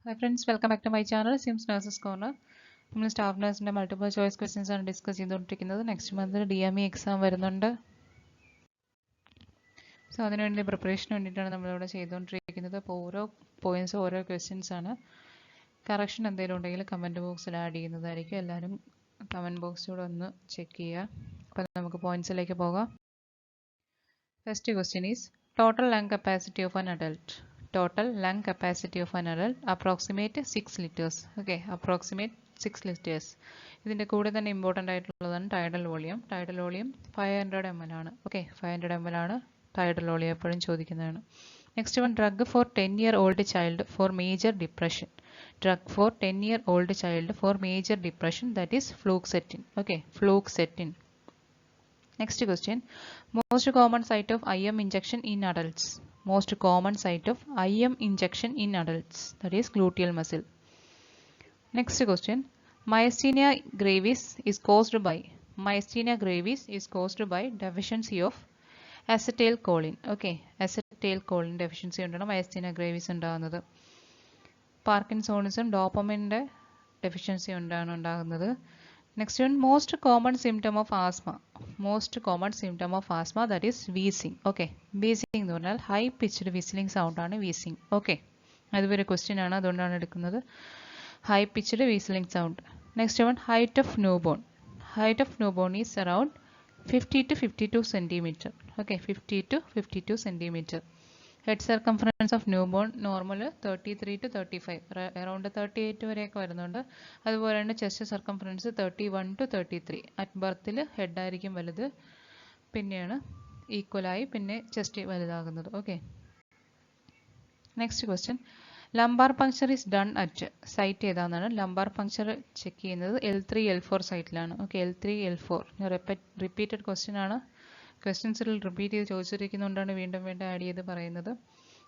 Hi friends, welcome back to my channel Sims Nurses Corner. നമ്മൾ staff നഴ്സിൻ്റെ multiple choice questions ആണ് discuss ചെയ്തുകൊണ്ടിരിക്കുന്നത്. Next month DME exam വരുന്നുണ്ട്. So അതിനുവേണ്ടി പ്രിപ്പറേഷന് വേണ്ടിയിട്ടാണ് നമ്മളിവിടെ ചെയ്തുകൊണ്ടിരിക്കുന്നത്. അപ്പോൾ ഓരോ പോയിന്റ്സും ഓരോ ക്വസ്റ്റ്യൻസ് ആണ്. കറക്ഷൻ എന്തെങ്കിലും ഉണ്ടെങ്കിൽ കമൻറ്റ് ബോക്സിൽ ആഡ് ചെയ്യുന്നതായിരിക്കും. എല്ലാവരും കമൻറ്റ് ബോക്സിലൂടെ ഒന്ന് ചെക്ക് ചെയ്യുക. അപ്പോൾ നമുക്ക് പോയിന്റ്സിലേക്ക് പോകാം. First question is total lung capacity of an adult. Total lung capacity of an adult approximate 6 liters. Okay, approximate 6 liters. ഇതിൻ്റെ കൂടെ തന്നെ ഇമ്പോർട്ടൻ്റ് ആയിട്ടുള്ളതാണ് tidal volume. Tidal volume 500 ml ആണ്. ഓക്കെ, 500 ml ആണ് ടൈഡൽ വോളിയം എപ്പോഴും ചോദിക്കുന്നതാണ്. Next one, drug for 10-year-old child for major depression. Drug for 10-year-old child for major depression, that is fluoxetine. Okay, fluoxetine. Next question, most common site of IM injection in adults. Most common site of IM injection in adults, that is gluteal muscle. Next question, myasthenia gravis is caused by deficiency of acetylcholine. Okay, acetylcholine deficiency കൊണ്ടാണ് myasthenia gravis ഉണ്ടാകുന്നത്. Parkinsonism ഡോപ്പമിൻ്റെ deficiency കൊണ്ടാണ് ഉണ്ടാകുന്നത്. Next one, most common symptom of asthma. Most common symptom of asthma, that is wheezing. Okay, wheezing എന്ന് പറഞ്ഞാൽ high pitched whistling sound ആണ് wheezing. Okay, അതുവരെ question ആണ്, അതുകൊണ്ടാണ് എടുക്കുന്നത്. High pitched whistling sound. Next one, height of new born. Height of new born is around 50 to 52 centimeter. Okay, 50 to 52 centimeter. Head circumference of new born normal 33 to 35, around 38 വരെയൊക്കെ വരുന്നുണ്ട്. അതുപോലെ തന്നെ chest circumference 31 to 33. At ബർത്തിൽ ഹെഡായിരിക്കും വലുത്, പിന്നെയാണ് ഈക്വലായി പിന്നെ chest വലുതാകുന്നത്. Okay, next question, lumbar puncture is done at site ഏതാണെന്നാണ്. Lumbar puncture check ചെയ്യുന്നത് L3 L4 സൈറ്റിലാണ്. Okay, L3 L4 repeated question ആണ്. ക്വസ്റ്റ്യൻസിൽ റിപ്പീറ്റ് ചെയ്ത് ചോദിച്ചിരിക്കുന്നതുകൊണ്ടാണ് വീണ്ടും ആഡ് ചെയ്ത് പറയുന്നത്.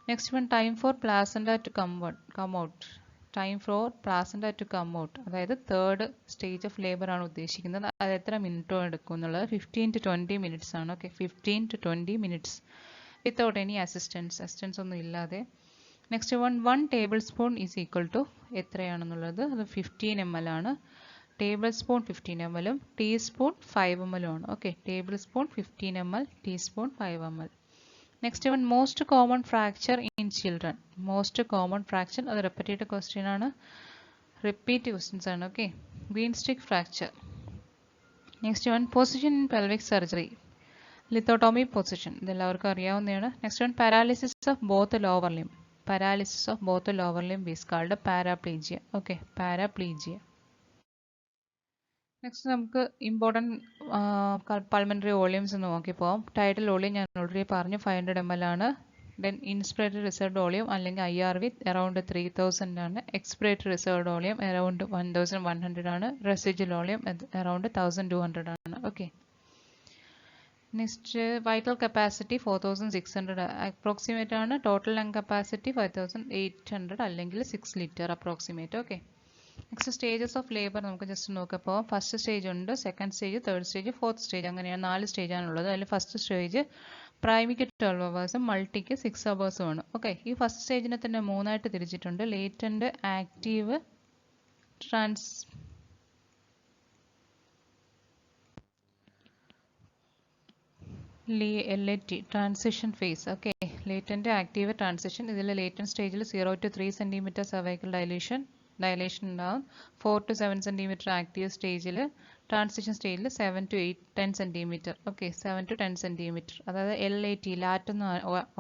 Next one, time for placenta to come out. Time for placenta to come out, അതായത് third stage of labour ആണ് ഉദ്ദേശിക്കുന്നത്. അത് എത്ര മിനിറ്റോ എടുക്കും എന്നുള്ളത് 15 to 20 minutes ആണ്. Okay, 15 to 20 minutes without any assistance ഒന്നും ഇല്ലാതെ. Next one tablespoon is equal to എത്രയാണെന്നുള്ളത്, അത് 15 ml ആണ്. ടേബിൾ സ്പൂൺ 15 ml ഉം ടീസ്പൂൺ 5 ml ആണ്. Okay, tablespoon 15 ml, teaspoon 5 ml. Next one, most common fracture in children. Most common fracture, അത് repeated question ആണ്, repeat questions ആണ്. Okay, greenstick fracture. Next one, position in pelvic surgery, ലിത്തോട്ടോമി position, ഇതെല്ലാവർക്കും അറിയാവുന്നതാണ്. Next one, paralysis of both lower limb. Paralysis of both lower limb is called paraplegia. Okay, paraplegia. Next നമുക്ക് important pulmonary volumes നോക്കി പോകാം. Tidal volume ഞാൻ already പറഞ്ഞു 500 ml ആണ്. Then inspiratory reserved volume അല്ലെങ്കിൽ IRV around 3000 ആണ്. Expiratory reserved volume around 1100 ആണ്. Residual volume around 1200 ആണ്. Okay, next vital capacity 4600 approximate ആണ്. ടോട്ടൽ ലങ് കപ്പാസിറ്റി 5800 അല്ലെങ്കിൽ 6 litre approximate. Okay, next stages of labour നമുക്ക് ജസ്റ്റ് നോക്കപ്പോൾ ഫസ്റ്റ് സ്റ്റേജ് ഉണ്ട്, second stage, third stage, fourth stage, അങ്ങനെയാണ് 4 സ്റ്റേജാണുള്ളത്. അതിൽ ഫസ്റ്റ് സ്റ്റേജ് പ്രൈമിക്ക് 12 hours, മൾട്ടിക്ക് 6 hours ആണ്. ഓക്കെ, ഈ ഫസ്റ്റ് സ്റ്റേജിനെ തന്നെ 3ആയിട്ട് തിരിച്ചിട്ടുണ്ട്. Latent, active, LAT, transition phase. Okay, latent, active, transition. ഇതിൽ ലേറ്റന്റ് സ്റ്റേജിൽ 0 to 3 cm സർവൈക്കൽ ഡയലേഷൻ ഉണ്ടാവും. 4 to 7 cm ആക്റ്റീവ് സ്റ്റേജിൽ, ട്രാൻസിഷൻ സ്റ്റേജിൽ 7 to 10 cm. Okay, 7 to 10 cm, അതായത് LAT, ലാറ്റ് എന്ന്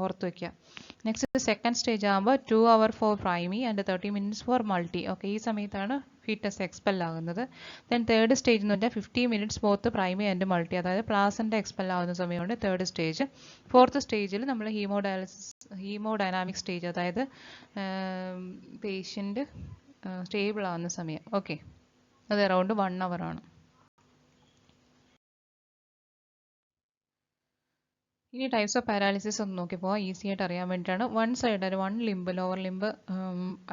ഓർത്ത് വയ്ക്കുക. നെക്സ്റ്റ് സെക്കൻഡ് സ്റ്റേജ് ആകുമ്പോൾ 2 hours for primi and 30 minutes for multi. Okay, ഈ സമയത്താണ് ഫീറ്റസ് എക്സ്പെൽ ആകുന്നത്. ദെൻ തേർഡ് സ്റ്റേജ് എന്ന് പറഞ്ഞാൽ 50 minutes both primi and multi, അതായത് പ്ലാസൻ്റ എക്സ്പെൽ ആകുന്ന സമയമാണ് തേർഡ് സ്റ്റേജ്. ഫോർത്ത് സ്റ്റേജിൽ നമ്മൾ ഹീമോഡൈനാമിക് സ്റ്റേജ്, അതായത് പേഷ്യൻ്റ് സ്റ്റേബിൾ ആവുന്ന സമയം. ഓക്കെ, അത് അറൗണ്ട് 1 hour ആണ്. ഇനി ടൈപ്സ് ഓഫ് പാരാലിസിസ് ഒന്ന് നോക്കിയപ്പോൾ ഈസി ആയിട്ട് അറിയാൻ വേണ്ടിയിട്ടാണ്. One limb, lower limb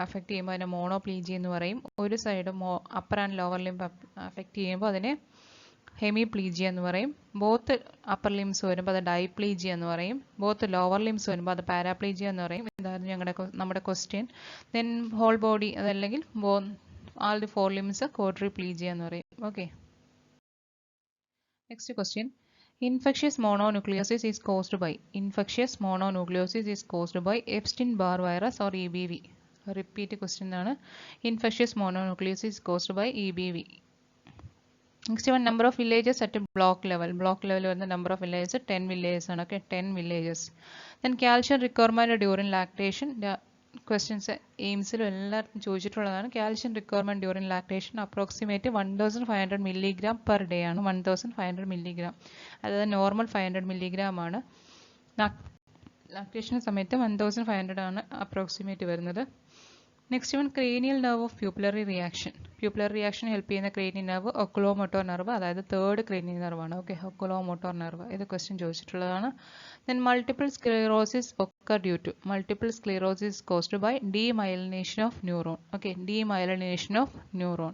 affect ചെയ്യുമ്പോൾ അതിനെ മോണോപ്ലീജി എന്ന് പറയും. ഒരു side upper and lower limb affect ചെയ്യുമ്പോൾ അതിനെ ഹെമിപ്ലീജിയ എന്ന് പറയും. ബോത്ത് അപ്പർ ലിംസ് വരുമ്പോൾ അത് ഡൈപ്ലീജിയ എന്ന് പറയും. ബോത്ത് ലോവർ ലിംസ് വരുമ്പോൾ അത് പാരാപ്ലീജിയ എന്ന് പറയും. ഇതായിരുന്നു നമ്മുടെ ക്വസ്റ്റ്യൻ. ദെൻ ഹോൾ ബോഡി അതല്ലെങ്കിൽ all the 4 limbs quadriplegia എന്ന് പറയും. Okay. Next question. Infectious mononucleosis is caused by Epstein-Barr virus or EBV. Repeat question ആണ്. Infectious mononucleosis is caused by EBV. Next one, number of villages at block level. Block level വരുന്ന number of villages 10 villages ആണ്. Okay, 10 villages. Then calcium requirement during lactation. Questions എയിംസിലും എല്ലാവർക്കും ചോദിച്ചിട്ടുള്ളതാണ്. Calcium requirement during lactation approximate 1500 milligram per day ആണ്. 1500 milligram, അതായത് normal 500 milligram ആണ്. Lactation സമയത്ത് 1500 ആണ് അപ്രോക്സിമേറ്റ് വരുന്നത്. Next one, cranial nerve of pupillary reaction. Pupillary reaction help ചെയ്യുന്ന ക്രേനിയൽ നെർവ് ഒക്കുലോമോട്ടോർ നെർവ്, അതായത് തേർഡ് ക്രേനിയൽ നെർവാണ്. Okay, oculomotor nerve. ഇത് ക്വസ്റ്റ്യൻ ചോദിച്ചിട്ടുള്ളതാണ്. Then multiple sclerosis occur due to. Multiple sclerosis caused by demyelination of neuron. Okay, demyelination of neuron.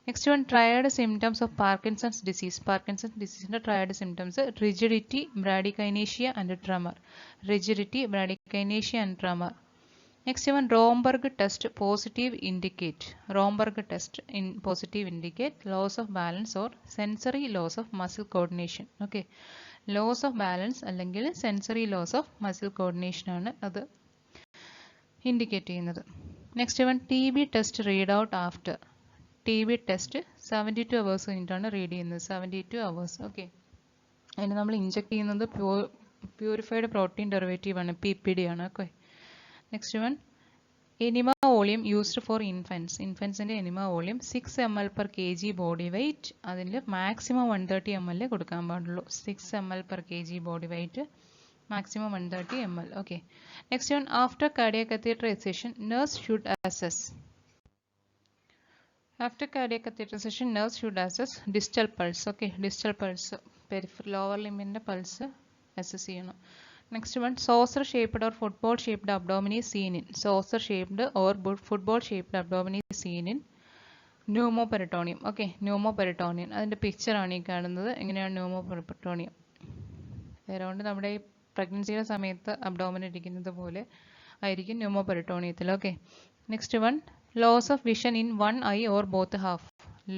Next one, triad symptoms of Parkinson's disease. Parkinson's disease ന്റെ triad symptoms rigidity, bradykinesia and tremor. Rigidity, bradykinesia and tremor. Next one, Romberg test positive indicate. Romberg test in positive indicate loss of balance or sensory loss of muscle coordination. Okay, loss of balance അല്ലെങ്കിൽ sensory loss of muscle coordination ആണ് അത് indicate ചെയ്യുന്നത്. Next one, TB test read out after. TB test 72 hours കഴിഞ്ഞിട്ടാണ് read ചെയ്യുന്നത്. 72 hours. Okay, അതിന് നമ്മൾ inject ചെയ്യുന്നത് purified protein derivative ആണ്, PPD ആണ്. Okay. Next one, enema volume used for infants. ഇൻഫൻസിൻ്റെ enema volume 6 ml per kg body weight. അതിൽ maximum 130 ml കൊടുക്കാൻ പാടുള്ളൂ. 6 ml per kg body weight, maximum 130 ml. Okay. Next one, after cardiac catheterisation nurse should assess. After cardiac catheterisation nurse should assess distal pulse. Okay, distal pulse, peripheral lower ലിമ്പിൻ്റെ pulse assess ചെയ്യണം. Next one, saucer shaped or football shaped abdomen is seen in. Saucer shaped or football shaped abdomen is seen in pneumoperitoneum. Okay, pneumoperitoneum. അതിൻ്റെ പിക്ചറാണ് ഈ കാണുന്നത്. എങ്ങനെയാണ് pneumoperitoneum? Around നമ്മുടെ ഈ പ്രഗ്നൻസിയുടെ സമയത്ത് abdomen ഇരിക്കുന്നത് പോലെ ആയിരിക്കും pneumoperitoneumത്തിൽ. Okay. Next one, loss of vision in one eye or both half.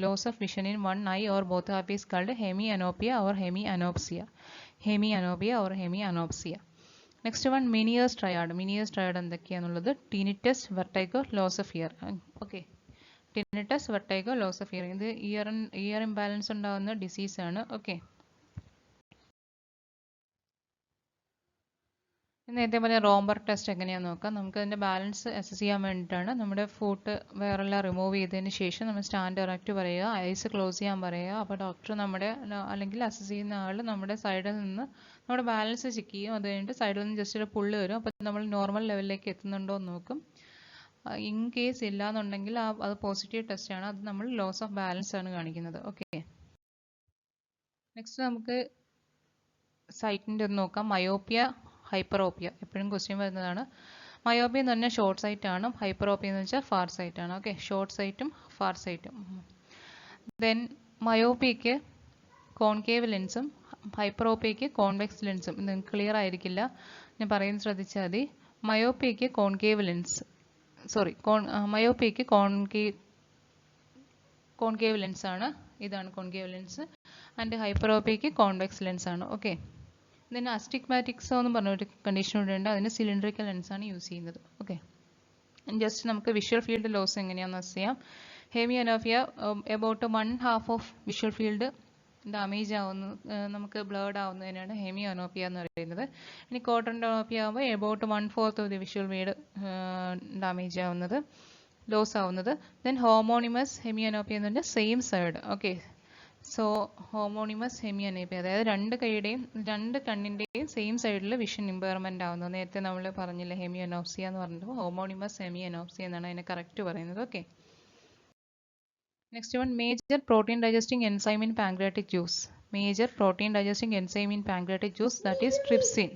Loss of vision in one eye or both half is called hemianopia or hemianopsia. Hemianopia or hemianopsia. Next one, Meniere's triad. Meniere's triad എന്തൊക്കെയാണുള്ളത്? tinnitus, vertigo, loss of hear. Okay, tinnitus, vertigo, loss of hearing. ഇത് year imbalance ഉണ്ടാകുന്ന disease ആണ്. Okay. നേരത്തെ പറഞ്ഞ romper test എങ്ങനെയാണെന്ന് നോക്കാം. നമുക്ക് അതിൻ്റെ balance assess ചെയ്യാൻ വേണ്ടിയിട്ടാണ്. നമ്മുടെ ഫുട്ട് വേറെല്ലാം റിമൂവ് ചെയ്തതിന് ശേഷം നമ്മൾ സ്റ്റാൻഡ് ഇറക്റ്റ് പറയുക, ഐസ് ക്ലോസ് ചെയ്യാൻ പറയുക. അപ്പോൾ ഡോക്ടർ നമ്മുടെ അല്ലെങ്കിൽ അസസ് ചെയ്യുന്ന ആൾ നമ്മുടെ സൈഡിൽ നിന്ന് നമ്മുടെ ബാലൻസ് ചെക്ക് ചെയ്യും. അത് കഴിഞ്ഞിട്ട് സൈഡിൽ നിന്ന് ജസ്റ്റ് ഒരു പുള്ള് വരും. അപ്പോൾ നമ്മൾ നോർമൽ ലെവലിലേക്ക് എത്തുന്നുണ്ടോ എന്ന് നോക്കും. ഇൻ കേസ് ഇല്ല എന്നുണ്ടെങ്കിൽ അത് പോസിറ്റീവ് ടെസ്റ്റ് ആണ്. അത് നമ്മൾ ലോസ് ഓഫ് ബാലൻസ് ആണ് കാണിക്കുന്നത്. ഓക്കെ. നെക്സ്റ്റ് നമുക്ക് സൈറ്റിൻ്റെ ഒന്ന് നോക്കാം. മയോപ്പിയ, ഹൈപ്പറോപ്പിയ എപ്പോഴും ക്വസ്റ്റ്യൻ വരുന്നതാണ്. മയോപ്പിയ എന്ന് പറഞ്ഞാൽ ഷോർട്ട് സൈറ്റ് ആണ്. ഹൈപ്പറോപ്പിയ എന്ന് വെച്ചാൽ ഫാർ സൈറ്റ് ആണ്. ഓക്കെ, ഷോർട്ട് സൈറ്റും ഫാർ സൈറ്റും. ദെൻ മയോപ്പിയയ്ക്ക് കോൺകേവ് ലെൻസും ഹൈപ്പറോപ്പിയയ്ക്ക് കോൺവെക്സ് ലെൻസും. ഇത് ക്ലിയർ ആയിരിക്കില്ല, ഞാൻ പറയുന്നത് ശ്രദ്ധിച്ചാൽ മതി. മയോപ്പിയയ്ക്ക് കോൺകേവ് ലെൻസ്, മയോപ്പിയയ്ക്ക് കോൺകേവ് ലെൻസ് ആണ്. ഇതാണ് കോൺകേവ് ലെൻസ്. ആൻഡ് ഹൈപ്പറോപ്പിയയ്ക്ക് കോൺവെക്സ് ലെൻസ് ആണ്. ഓക്കെ. then astigmatism എന്ന് പറഞ്ഞൊരു കണ്ടീഷൻ കൂടെ ഉണ്ട്. അതിന് സിലിണ്ടറിക്കൽ ലെൻസാണ് യൂസ് ചെയ്യുന്നത്. ഓക്കെ. ജസ്റ്റ് നമുക്ക് വിഷ്വൽ ഫീൽഡ് ലോസ് എങ്ങനെയാണെന്ന് അസ് ചെയ്യാം. Hemianopia about 1/2 of visual field damage ആവുന്നു, നമുക്ക് ബ്ലേർഡ് ആവുന്നതിനാണ് ഹെമിയോനോപ്പിയ എന്ന് പറയുന്നത്. ഇനി കോട്ടൻഡോപ്പിയ ആകുമ്പോൾ about 1/4 of the visual field damage ആവുന്നത്, ലോസ് ആവുന്നത്. ദെൻ ഹോമോണിമസ് ഹെമിയോനോപ്പിയ എന്ന് പറഞ്ഞാൽ സെയിം സൈഡ്. ഓക്കെ, സോ ഹോമോണിമസ് ഹെമിയോനോപ്പിയ, അതായത് രണ്ട് കണ്ണിൻ്റെയും സെയിം സൈഡിൽ വിഷൻ ഇമ്പയർമെൻ്റ് ആവുന്നു. നേരത്തെ നമ്മൾ പറഞ്ഞില്ല ഹെമിയോനോപ്സിയ എന്ന് പറഞ്ഞപ്പോൾ ഹോമോണിമസ് ഹെമിയോനോപ്സിയ എന്നാണ് അതിനെ കറക്റ്റ് പറയുന്നത്. Okay. Next one, major protein digesting enzyme in pancreatic juice. Major protein digesting enzyme in pancreatic juice, that is trypsin.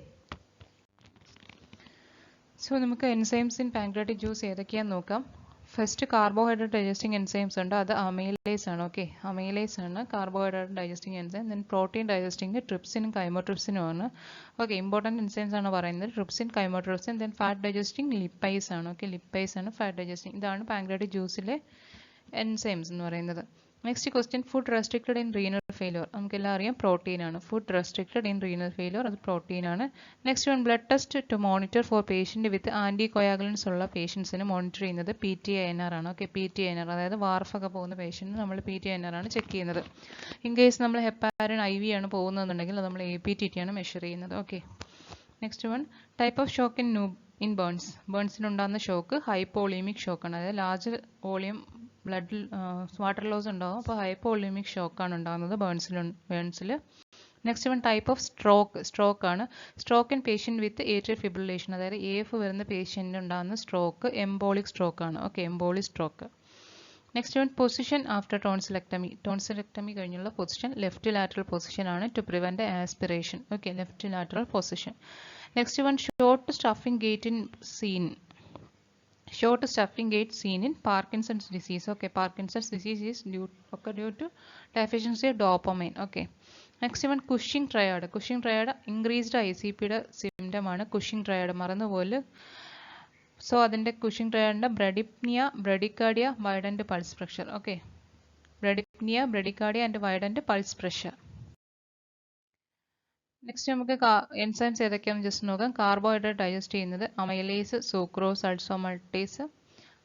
So നമുക്ക് എൻസൈംസ് ഇൻ പാൻക്രിയാറ്റിക് ജ്യൂസ് ഏതൊക്കെയാണെന്ന് നോക്കാം. ഫസ്റ്റ് കാർബോഹൈഡ്രേറ്റ് ഡൈജസ്റ്റിംഗ് എൻസൈംസ് ഉണ്ട്, അത് അമൈലേസ് ആണ്. Okay, amylase ആണ് carbohydrate digesting enzyme. Then protein digesting ട്രിപ്സിനും കൈമോട്രിപ്സിനും ആണ്. ഓക്കെ, ഇമ്പോർട്ടൻറ്റ് എൻസൈംസ് ആണ് പറയുന്നത്, trypsin, chymotrypsin. Then fat digesting lipase ആണ്. ഓക്കെ, ലിപ്പൈസ് ആണ് ഫാറ്റ് ഡൈജസ്റ്റിംഗ്. ഇതാണ് പാൻക്രിയാറ്റിക് ജ്യൂസിലെ എൻസൈംസ് എന്ന് പറയുന്നത്. Next question, food restricted in renal failure. നമുക്കെല്ലാം അറിയാം പ്രോട്ടീൻ ആണ്. Food restricted in renal failure, അത് പ്രോട്ടീൻ ആണ്. Next one, blood test to monitor for patient with anticoagulants ഉള്ള പേഷ്യൻസിന് മോണിറ്റർ ചെയ്യുന്നത് PTINR ആണ്. ഓക്കെ, PTINR, അതായത് വാർഫൊക്കെ പോകുന്ന പേഷ്യൻറ്റ് നമ്മൾ PTINR ആണ് ചെക്ക് ചെയ്യുന്നത്. ഇൻ കേസ് നമ്മൾ ഹെപ്പാരിൻ IV ആണ് പോകുന്നതെന്നുണ്ടെങ്കിൽ നമ്മൾ APTT ആണ് മെഷർ ചെയ്യുന്നത്. Okay, next one, type of shock in burns. ബേൺസിനുണ്ടാകുന്ന ഷോക്ക് ഹൈപ്പോളീമിക് ഷോക്കാണ്, അതായത് ലാർജ് വോളിയം ബ്ലഡിൽ വാട്ടർ ലോസ് ഉണ്ടാകും, അപ്പോൾ ഹൈപ്പോളീമിക് ഷോക്കാണ് ഉണ്ടാകുന്നത് ബേൺസിൽ. Next one, type of stroke ആണ്. Stroke in patient with atrial fibrillation, അതായത് AF വരുന്ന പേഷ്യൻറ്റിന് ഉണ്ടാകുന്ന സ്ട്രോക്ക് എംബോളിക് സ്ട്രോക്ക് ആണ്. Okay, embolic stroke. Next one, position after tonsillectomy. Tonsillectomy കഴിഞ്ഞുള്ള പൊസിഷൻ ലെഫ്റ്റ് ലാറ്ററൽ പൊസിഷൻ ആണ് to prevent aspiration. Okay, left lateral position. Next one, short stuffing gait in seen. Short stuffing gait seen in Parkinson's disease. Okay, Parkinson's disease is due to deficiency of dopamine. Okay, next one, Cushing triad. Cushing triad increased ICP യുടെ symptom ആണ് Cushing triad. മറന്നുപോലെ. So അതിൻ്റെ Cushing triad bradypnoea, bradycardia, widened pulse pressure. Okay, bradypnoea, bradycardia and widened pulse pressure. Next നമുക്ക് enzymes ഏതൊക്കെയാണെന്ന് just നോക്കാം. Carbohydrate digest ചെയ്യുന്നത് amylase, sucrose, isomaltase,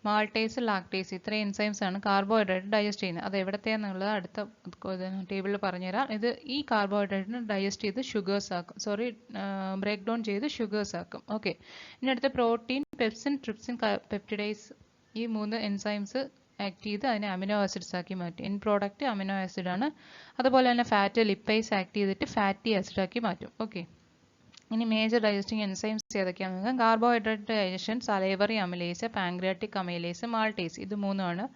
maltase, lactase. ഇത്രയും enzymes ആണ് കാർബോഹൈഡ്രേറ്റ് ഡൈജസ്റ്റ് ചെയ്യുന്നത്. അത് എവിടത്തെയാണെന്നുള്ളത് അടുത്ത ടേബിളിൽ പറഞ്ഞുതരാം. ഇത് ഈ കാർബോഹൈഡ്രേറ്റിന് ഡൈജസ്റ്റ് ചെയ്ത് ഷുഗേഴ്സ് ആക്കും, ബ്രേക്ക് ഡൗൺ ചെയ്ത് ഷുഗേഴ്സ് ആക്കും. ഓക്കെ, ഇനി അടുത്ത പ്രോട്ടീൻ, പെപ്സിൻ, ട്രിപ്സിൻ, പെപ്റ്റിഡൈസ്, ഈ 3 എൻസൈംസ് ആക്ട് ചെയ്ത് അതിനെ അമിനോ ആസിഡ്സ് ആക്കി മാറ്റും. എൻ പ്രോഡക്റ്റ് അമിനോ ആസിഡ് ആണ്. അതുപോലെ തന്നെ ഫാറ്റ്, ലിപ്പൈസ് ആക്ട് ചെയ്തിട്ട് ഫാറ്റി ആസിഡ് ആക്കി മാറ്റും. ഓക്കെ, ഇനി മേജർ ഡൈജസ്റ്റിംഗ് എൻസൈംസ് ഏതൊക്കെയാണെന്ന് നോക്കാം. Carbohydrate digestion salivary amylase, pancreatic amylase, maltase. ഇത് 3ആണ്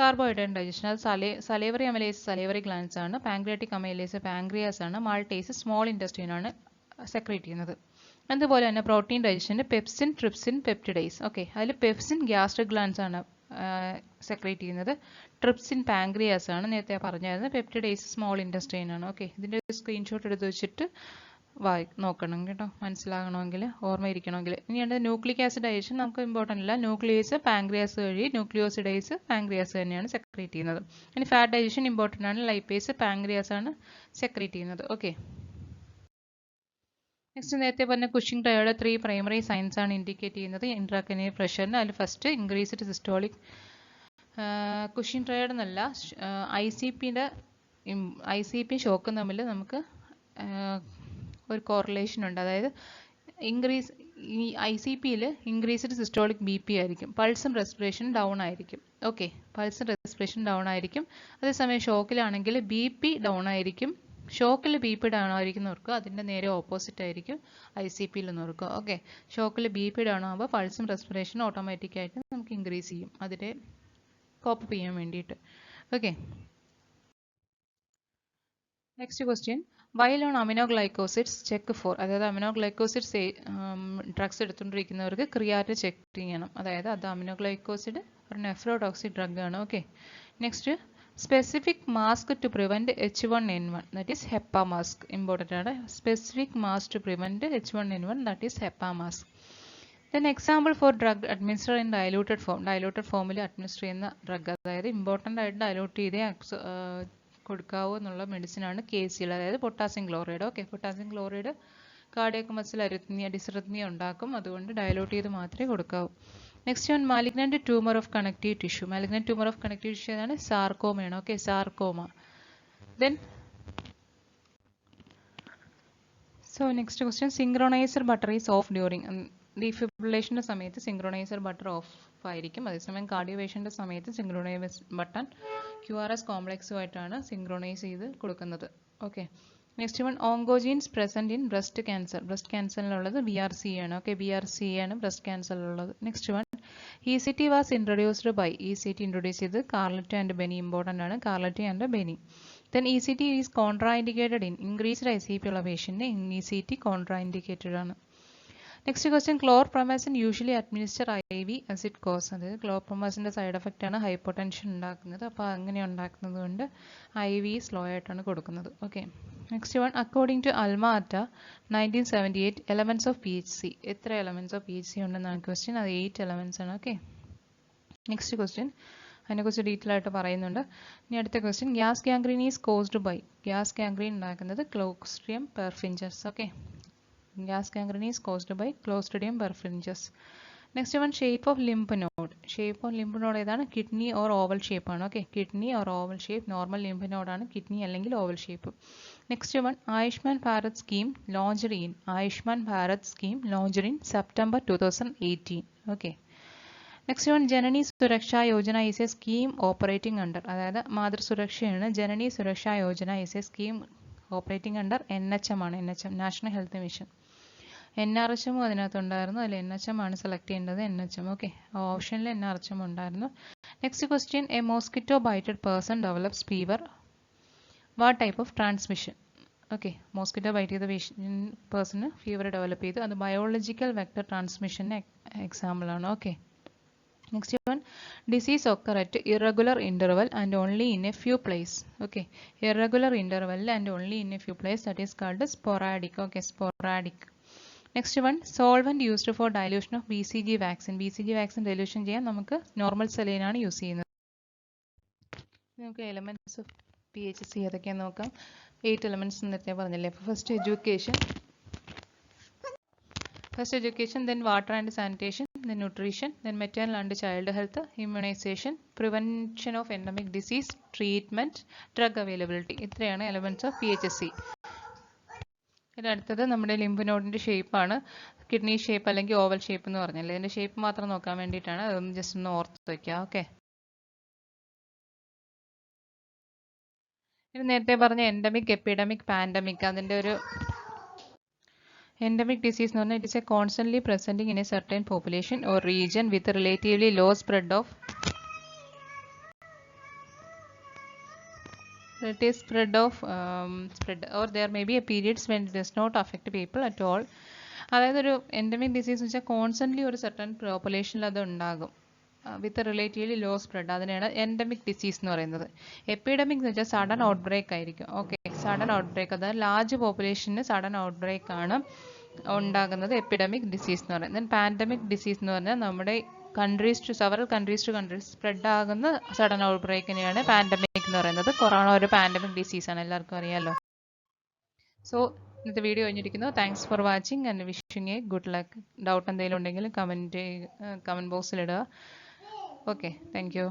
കാർബോഹൈഡ്രേറ്റ് ഡൈജഷൻ. അത് സലൈവറി അമിലേസ് സലൈവറി ഗ്ലാൻസ് ആണ്, പാൻക്രിയാറ്റിക് അമൈലേസ് പാൻക്രിയാസ് ആണ്, മാൾട്ടേസ് സ്മോൾ ഇൻറ്റസ്റ്റൈൻ ആണ് സെക്രീറ്റ് ചെയ്യുന്നത്. അതുപോലെ തന്നെ protein digestion pepsin, trypsin, peptidase. Okay, അതിൽ പെപ്സിൻ ഗ്യാസ്ട്രിക് ഗ്ലാൻസ് ആണ് സെക്രീറ്റ് ചെയ്യുന്നത്, ട്രിപ്സിൻ പാൻക്രിയാസ് ആണ് നേരത്തെ പറഞ്ഞായിരുന്നു, പെപ്റ്റിഡൈസ് സ്മോൾ ഇൻറ്റസ്റ്റൈൻ ആണ്. ഓക്കെ, ഇതിൻ്റെ സ്ക്രീൻഷോട്ട് എടുത്ത് വെച്ചിട്ട് നോക്കണം കേട്ടോ, മനസ്സിലാകണമെങ്കിൽ, ഓർമ്മയിരിക്കണമെങ്കിൽ. ഇനിയുണ്ട് ന്യൂക്ലിക് ആസിഡ് ഡൈജഷൻ. നമുക്ക് ഇമ്പോർട്ടൻ്റ് അല്ല, ന്യൂക്ലിയസ് പാൻക്രിയാസ് വഴി ന്യൂക്ലിയോസിഡൈസ് പാൻക്രിയാസ് തന്നെയാണ് സെക്രീറ്റ് ചെയ്യുന്നത്. ഇനി ഫാറ്റ് ഡൈജഷൻ ഇമ്പോർട്ടൻ്റ് ആണ്, ലൈപ്പേസ് പാൻക്രിയാസ് ആണ് സെക്രീറ്റ് ചെയ്യുന്നത്. ഓക്കെ, നെക്സ്റ്റ് നേരത്തെ പറഞ്ഞ കുഷിംഗ് ട്രയഡ് 3 പ്രൈമറി സൈൻസ് ആണ് ഇൻഡിക്കേറ്റ് ചെയ്യുന്നത് ഇൻട്രാക്രനിയൽ പ്രഷറിന്. അതിൽ first increased systolic. Cushing triad എന്നല്ല, ICP ഷോക്കും തമ്മിൽ നമുക്ക് ഒരു കോറിലേഷൻ ഉണ്ട്. അതായത് ഈ ICPയിൽ ഇൻക്രീസ്ഡ് സിസ്റ്റോളിക് BP ആയിരിക്കും, പൾസും റെസ്പിറേഷൻ ഡൗൺ ആയിരിക്കും. ഓക്കെ, പൾസും റെസ്പിറേഷൻ ഡൗൺ ആയിരിക്കും. അതേസമയം ഷോക്കിലാണെങ്കിൽ BP ഡൗൺ ആയിരിക്കും. ഷോക്കിൽ BP ഡൗൺ ആയിരിക്കുന്നവർക്ക് അതിൻ്റെ നേരെ ഓപ്പോസിറ്റ് ആയിരിക്കും ICPയിൽ എന്നവർക്ക്. ഓക്കെ, ഷോക്കിൽ BP ഡൗൺ ആകുമ്പോൾ പൾസും റെസ്പിറേഷനും ഓട്ടോമാറ്റിക്കായിട്ട് നമുക്ക് ഇൻക്രീസ് ചെയ്യും, അതിനെ കോപ്പ് ചെയ്യാൻ വേണ്ടിയിട്ട്. Okay, next question, while on aminoglycosides check for. അതായത് അമിനോഗ്ലൈക്കോസിഡ്സ് ഡ്രഗ്സ് എടുത്തുകൊണ്ടിരിക്കുന്നവർക്ക് ക്രിയാറ്റിൻ ചെക്ക് ചെയ്യണം. അതായത് അത് അമിനോഗ്ലൈക്കോസിഡ് ഒരു നെഫ്രോടോക്സിക് ഡ്രഗ് ആണ്. Okay, next specific mask to prevent H1N1, that is HEPA mask. Important ആണ്, specific mask to prevent H1N1, that is HEPA mask. Then example for drug administer in diluted form. Diluted ഫോമിൽ administer ചെയ്യുന്ന drug, അതായത് important ആയിട്ട് dilute ചെയ്തേ കൊടുക്കാവൂ എന്നുള്ള മെഡിസിനാണ് KCl, അതായത് potassium chloride. Okay, potassium chloride cardiac muscle arrhythmia, dysrhythmia ഉണ്ടാക്കും, അതുകൊണ്ട് ഡയലൂട്ട് ചെയ്ത് മാത്രമേ കൊടുക്കാവൂ. Next one, malignant tumour of connective tissue. Malignant tumour of connective tissue ഏതാണ്? സാർക്കോമയാണ്. Okay, sarcoma. Then next question, synchroniser button is off during. ഡീഫിബ്രിലേഷൻ്റെ സമയത്ത് synchroniser butter of ആയിരിക്കും. അതേസമയം കാർഡിയോവേഷൻ്റെ സമയത്ത് സിങ്ക്രോണൈസ് ബട്ടൺ QRS കോംപ്ലക്സുമായിട്ടാണ് സിങ്ക്രോണൈസ് ചെയ്ത് കൊടുക്കുന്നത്. Okay, next one, oncogenes present in breast cancer. Breast ക്യാൻസറിലുള്ളത് BRCA ആണ്. ഓക്കെ, BRCA ആണ് ബ്രസ്റ്റ് ക്യാൻസറിലുള്ളത്. Next one, ECT was introduced by. ECT introduce ചെയ്ത് കാർലറ്റ് ആൻഡ് ബെനി. ഇമ്പോർട്ടൻ്റ് ആണ്, Cerletti and Bini. Then ECT is contraindicated in increased ICP ഉള്ള patient ECT contraindicated ആണ്. Next question, chlorpromazine usually administer IV as it cause. അതായത് ക്ലോർപ്രൊമാസിൻ്റെ side effect ആണ് hypertension ഉണ്ടാക്കുന്നത്. അപ്പോൾ അങ്ങനെ ഉണ്ടാക്കുന്നത് കൊണ്ട് IV സ്ലോ ആയിട്ടാണ് കൊടുക്കുന്നത്. Okay, next one, according to Alma Ata 1978 elements of PHC. എത്ര എലമെൻറ്റ്സ് ഓഫ് PHC ഉണ്ടെന്നാണ് ക്വസ്റ്റ്യൻ. അത് 8 എലമെൻറ്റ്സ് ആണ്. ഓക്കെ, നെക്സ്റ്റ് ക്വസ്റ്റ്യൻ അതിനെക്കുറിച്ച് ഡീറ്റെയിൽ ആയിട്ട് പറയുന്നുണ്ട്. ഇനി അടുത്ത question, gas gangrene is caused by. Gas gangrene ഉണ്ടാക്കുന്നത് clostridium perfringens. Okay, gas gangrene is caused by clostridium perfringens. Next one, shape of lymph node. Shape of lymph node ഏതാണ്? Kidney or oval shape ആണ്. Okay, kidney or oval shape. Normal lymph നോഡാണ് kidney അല്ലെങ്കിൽ oval shape. Next one, Ayushman Bharat scheme launched in. Ayushman Bharat scheme launched in September 2018. Okay, next one, Janani Suraksha Yojana is a scheme operating under. അതായത് മാതൃസുരക്ഷയാണ്. Janani Suraksha Yojana is a scheme operating under NHM ആണ്. NHM, national health mission. NRHM അതിനകത്തുണ്ടായിരുന്നു, അതിൽ NHM ആണ് select ചെയ്യേണ്ടത്. NHM. Okay, ഓപ്ഷനിൽ NRHM ഉണ്ടായിരുന്നു. Next question, a mosquito bited person develops fever. What type of transmission? Okay, mosquito bite ചെയ്ത പേഴ്സണ് fever develop ചെയ്തു. അത് ബയോളജിക്കൽ വെക്ടർ ട്രാൻസ്മിഷന് എക്സാമ്പിൾ ആണ്. Okay, next one, disease occur at irregular interval and only in a few places. Okay, irregular interval and only in a few places, that is called sporadic. Okay, sporadic. Next one, solvent used for dilution of BCG vaccine. BCG vaccine dilution ചെയ്യാൻ നമുക്ക് normal saline ആണ് use ചെയ്യുന്നത്. നമുക്ക് elements of PHC ഏതൊക്കെയാണെന്ന് നോക്കാം. 8 elements നേരത്തെ പറഞ്ഞില്ലേ. First education, then water and sanitation, then nutrition, then maternal and child health, immunization, prevention of endemic disease, treatment, drug availability. ഇത്രയാണ് എലമെന്റ്സ് ഓഫ് PHC. അടുത്തത് നമ്മുടെ ലിംഫ് നോഡിന്റെ ഷേപ്പ് ആണ്. കിഡ്നി ഷേപ്പ് അല്ലെങ്കിൽ ഓവൽ ഷേപ്പ് എന്ന് പറഞ്ഞല്ലേ. ഇതിന്റെ ഷേപ്പ് മാത്രം നോക്കാൻ വേണ്ടിയിട്ടാണ്. അതൊന്ന് ജസ്റ്റ് ഒന്ന് ഓർത്ത് വയ്ക്കുക. ഓക്കെ, ഇത് നേരത്തെ പറഞ്ഞ എൻഡമിക്, എപ്പിഡമിക്, പാൻഡമിക്. അതിന്റെ ഒരു endemic disease എന്ന് പറഞ്ഞാൽ it is a constantly presenting in a certain population or region with a relatively low spread of or there may be a periods when it does not affect people at all. അതായത് ഒരു endemic disease എന്ന് വെച്ചാൽ constantly ഒരു certain പോപ്പുലേഷനിൽ അത് ഉണ്ടാകും വിത്ത് relatively law spread. അതിനെയാണ് endemic disease എന്ന് പറയുന്നത്. എപ്പിഡമിക് എന്ന് വെച്ചാൽ സഡൻ ഔട്ട് ബ്രേക്ക് ആയിരിക്കും. ഓക്കെ, സഡൻ ഔട്ട് ബ്രേക്ക്, അതായത് large population sudden out break ആണ് ഉണ്ടാകുന്നത് എപ്പിഡമിക് ഡിസീസ് എന്ന് പറയുന്നത്. പാൻഡമിക് ഡിസീസ് എന്ന് പറഞ്ഞാൽ നമ്മുടെ several countries two countries spread ആകുന്ന സഡൻ ഔട്ട് ബ്രേക്കിനെയാണ് പാൻഡമിക് എന്ന് പറയുന്നത്. കൊറോണ ഒരു പാൻഡമിക് ഡിസീസ് ആണ്, എല്ലാവർക്കും അറിയാലോ. സോ ഇന്നത്തെ വീഡിയോ കഴിഞ്ഞിരിക്കുന്നു. Thanks for watching and wishing A good luck. Doubt എന്തെങ്കിലും ഉണ്ടെങ്കിൽ കമൻറ്റ് ബോക്സിൽ ഇടുക. Okay, thank you.